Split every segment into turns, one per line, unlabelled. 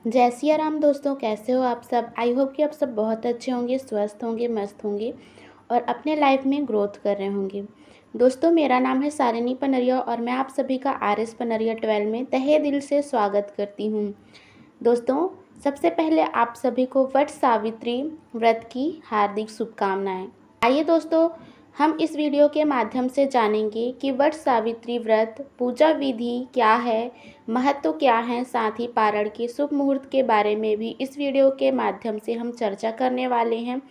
जय सिया राम दोस्तों, कैसे हो आप सब। आई होप कि आप सब बहुत अच्छे होंगे, स्वस्थ होंगे, मस्त होंगे और अपने लाइफ में ग्रोथ कर रहे होंगे। दोस्तों, मेरा नाम है शालिनी पनरिया और मैं आप सभी का RS पनरिया 12 में तहे दिल से स्वागत करती हूँ। दोस्तों, सबसे पहले आप सभी को वट सावित्री व्रत की हार्दिक शुभकामनाएं। आइए दोस्तों, हम इस वीडियो के माध्यम से जानेंगे कि वट सावित्री व्रत पूजा विधि क्या है, महत्व क्या है, साथ ही पारण के शुभ मुहूर्त के बारे में भी इस वीडियो के माध्यम से हम चर्चा करने वाले हैं।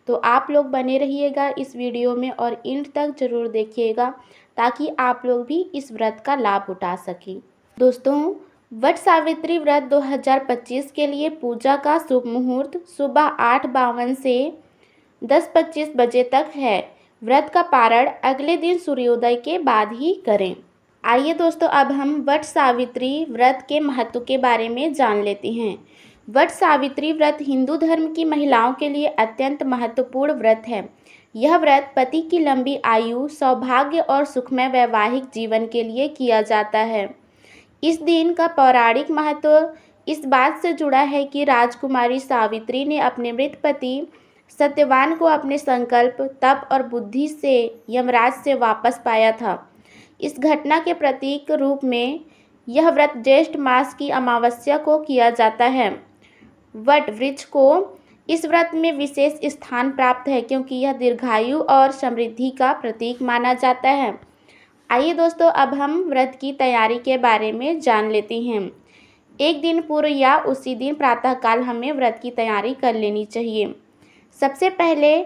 तो आप लोग बने रहिएगा इस वीडियो में और एंड तक जरूर देखिएगा ताकि आप लोग भी इस व्रत का लाभ उठा सकें। दोस्तों, वट सावित्री व्रत 2025 के लिए पूजा का शुभ मुहूर्त सुबह 8:52 से 10:25 बजे तक है। व्रत का पारण अगले दिन सूर्योदय के बाद ही करें। आइए दोस्तों, अब हम वट सावित्री व्रत के महत्व के बारे में जान लेते हैं। वट सावित्री व्रत हिंदू धर्म की महिलाओं के लिए अत्यंत महत्वपूर्ण व्रत है। यह व्रत पति की लंबी आयु, सौभाग्य और सुखमय वैवाहिक जीवन के लिए किया जाता है। इस दिन का पौराणिक महत्व इस बात से जुड़ा है कि राजकुमारी सावित्री ने अपने मृत पति सत्यवान को अपने संकल्प, तप और बुद्धि से यमराज से वापस पाया था। इस घटना के प्रतीक रूप में यह व्रत ज्येष्ठ मास की अमावस्या को किया जाता है। वट वृक्ष को इस व्रत में विशेष स्थान प्राप्त है क्योंकि यह दीर्घायु और समृद्धि का प्रतीक माना जाता है। आइए दोस्तों, अब हम व्रत की तैयारी के बारे में जान लेते हैं। एक दिन पूर्व या उसी दिन प्रातःकाल हमें व्रत की तैयारी कर लेनी चाहिए। सबसे पहले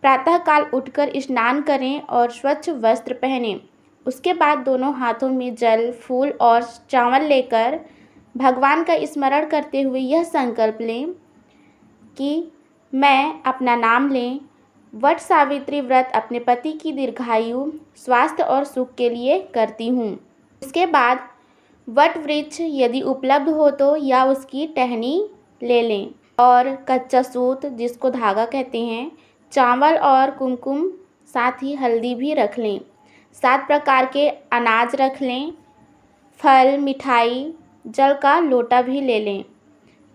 प्रातःकाल उठकर स्नान करें और स्वच्छ वस्त्र पहनें। उसके बाद दोनों हाथों में जल, फूल और चावल लेकर भगवान का स्मरण करते हुए यह संकल्प लें कि मैं अपना नाम लें। वट सावित्री व्रत अपने पति की दीर्घायु, स्वास्थ्य और सुख के लिए करती हूँ। उसके बाद वट वृक्ष यदि उपलब्ध हो तो या उसकी टहनी ले लें और कच्चा सूत, जिसको धागा कहते हैं, चावल और कुमकुम, साथ ही हल्दी भी रख लें। 7 प्रकार के अनाज रख लें। फल, मिठाई, जल का लोटा भी ले लें।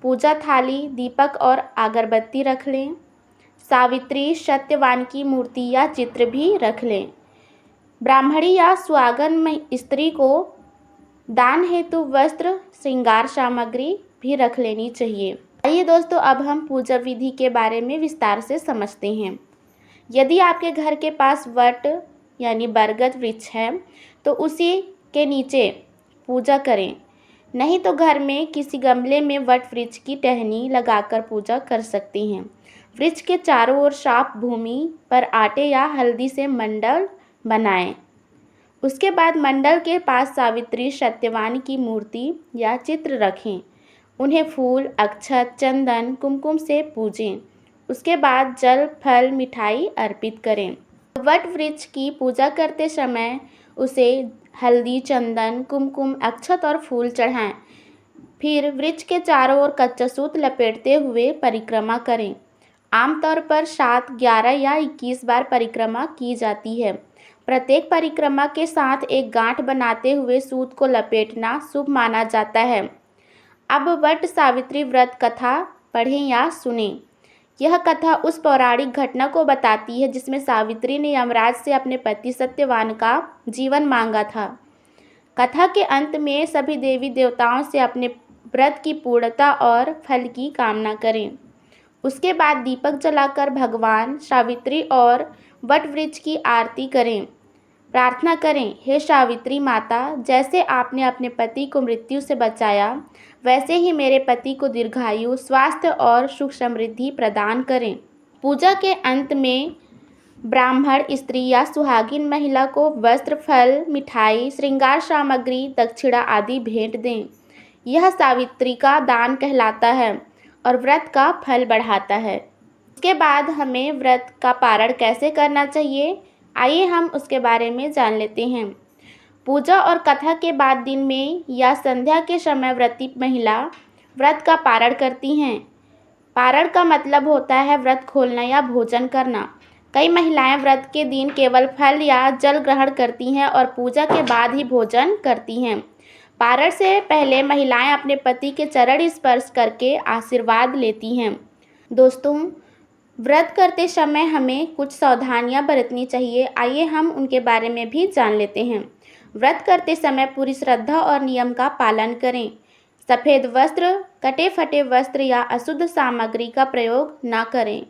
पूजा थाली, दीपक और अगरबत्ती रख लें। सावित्री, सत्यवान की मूर्ति या चित्र भी रख लें। ब्राह्मणी या सुहागन स्त्री को दान हेतु वस्त्र, श्रृंगार सामग्री भी रख लेनी चाहिए। आइए दोस्तों, अब हम पूजा विधि के बारे में विस्तार से समझते हैं। यदि आपके घर के पास वट यानी बरगद वृक्ष है तो उसी के नीचे पूजा करें, नहीं तो घर में किसी गमले में वट वृक्ष की टहनी लगाकर पूजा कर सकते हैं। वृक्ष के चारों ओर साफ भूमि पर आटे या हल्दी से मंडल बनाएं। उसके बाद मंडल के पास सावित्री, सत्यवान की मूर्ति या चित्र रखें। उन्हें फूल, अक्षत, चंदन, कुमकुम से पूजें। उसके बाद जल, फल, मिठाई अर्पित करें। वट वृक्ष की पूजा करते समय उसे हल्दी, चंदन, कुमकुम, अक्षत और फूल चढ़ाएं। फिर वृक्ष के चारों ओर कच्चा सूत लपेटते हुए परिक्रमा करें। आमतौर पर 7, 11 या 21 बार परिक्रमा की जाती है। प्रत्येक परिक्रमा के साथ एक गांठ बनाते हुए सूत को लपेटना शुभ माना जाता है। अब वट सावित्री व्रत कथा पढ़ें या सुनें। यह कथा उस पौराणिक घटना को बताती है जिसमें सावित्री ने यमराज से अपने पति सत्यवान का जीवन मांगा था। कथा के अंत में सभी देवी देवताओं से अपने व्रत की पूर्णता और फल की कामना करें। उसके बाद दीपक जलाकर भगवान, सावित्री और वट वृक्ष की आरती करें। प्रार्थना करें, हे सावित्री माता, जैसे आपने अपने पति को मृत्यु से बचाया वैसे ही मेरे पति को दीर्घायु, स्वास्थ्य और सुख समृद्धि प्रदान करें। पूजा के अंत में ब्राह्मण स्त्री या सुहागिन महिला को वस्त्र, फल, मिठाई, श्रृंगार सामग्री, दक्षिणा आदि भेंट दें। यह सावित्री का दान कहलाता है और व्रत का फल बढ़ाता है। उसके बाद हमें व्रत का पारण कैसे करना चाहिए, आइए हम उसके बारे में जान लेते हैं। पूजा और कथा के बाद दिन में या संध्या के समय व्रती महिला व्रत का पारण करती हैं। पारण का मतलब होता है व्रत खोलना या भोजन करना। कई महिलाएं व्रत के दिन केवल फल या जल ग्रहण करती हैं और पूजा के बाद ही भोजन करती हैं। पारण से पहले महिलाएं अपने पति के चरण स्पर्श करके आशीर्वाद लेती हैं। दोस्तों, व्रत करते समय हमें कुछ सावधानियां बरतनी चाहिए। आइए हम उनके बारे में भी जान लेते हैं। व्रत करते समय पूरी श्रद्धा और नियम का पालन करें। सफ़ेद वस्त्र, कटे फटे वस्त्र या अशुद्ध सामग्री का प्रयोग न करें।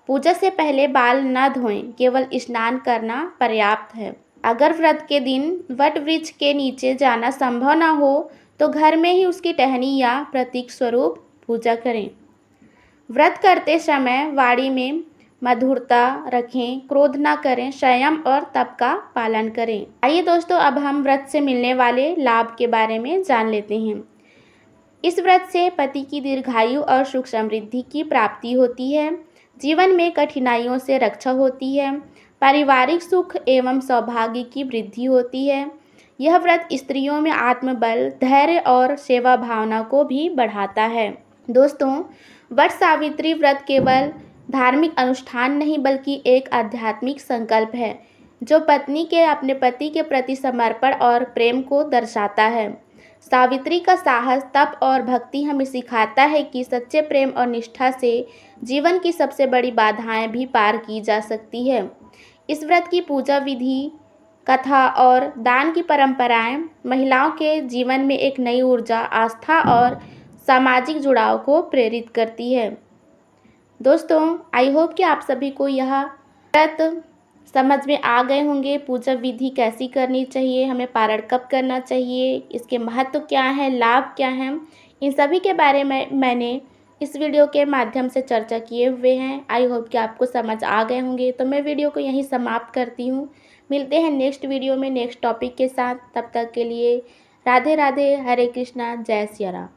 पूजा से पहले बाल न धोएं, केवल स्नान करना पर्याप्त है। अगर व्रत के दिन वट वृक्ष के नीचे जाना संभव न हो तो घर में ही उसकी टहनी या प्रतीक स्वरूप पूजा करें। व्रत करते समय वाणी में मधुरता रखें, क्रोध न करें, संयम और तप का पालन करें। आइए दोस्तों, अब हम व्रत से मिलने वाले लाभ के बारे में जान लेते हैं। इस व्रत से पति की दीर्घायु और सुख समृद्धि की प्राप्ति होती है। जीवन में कठिनाइयों से रक्षा होती है। पारिवारिक सुख एवं सौभाग्य की वृद्धि होती है। यह व्रत स्त्रियों में आत्मबल, धैर्य और सेवा भावना को भी बढ़ाता है। दोस्तों, वट सावित्री व्रत केवल धार्मिक अनुष्ठान नहीं बल्कि एक आध्यात्मिक संकल्प है जो पत्नी के अपने पति के प्रति समर्पण और प्रेम को दर्शाता है। सावित्री का साहस, तप और भक्ति हमें सिखाता है कि सच्चे प्रेम और निष्ठा से जीवन की सबसे बड़ी बाधाएं भी पार की जा सकती है। इस व्रत की पूजा विधि, कथा और दान की परंपराएं महिलाओं के जीवन में एक नई ऊर्जा, आस्था और सामाजिक जुड़ाव को प्रेरित करती है। दोस्तों, आई होप कि आप सभी को यह व्रत समझ में आ गए होंगे। पूजा विधि कैसी करनी चाहिए, हमें पारण कब करना चाहिए, इसके महत्व क्या है, लाभ क्या हैं, इन सभी के बारे में मैंने इस वीडियो के माध्यम से चर्चा किए हुए हैं। आई होप कि आपको समझ आ गए होंगे। तो मैं वीडियो को यहीं समाप्त करती हूँ। मिलते हैं नेक्स्ट वीडियो में नेक्स्ट टॉपिक के साथ। तब तक के लिए राधे राधे, हरे कृष्णा, जय सिया राम।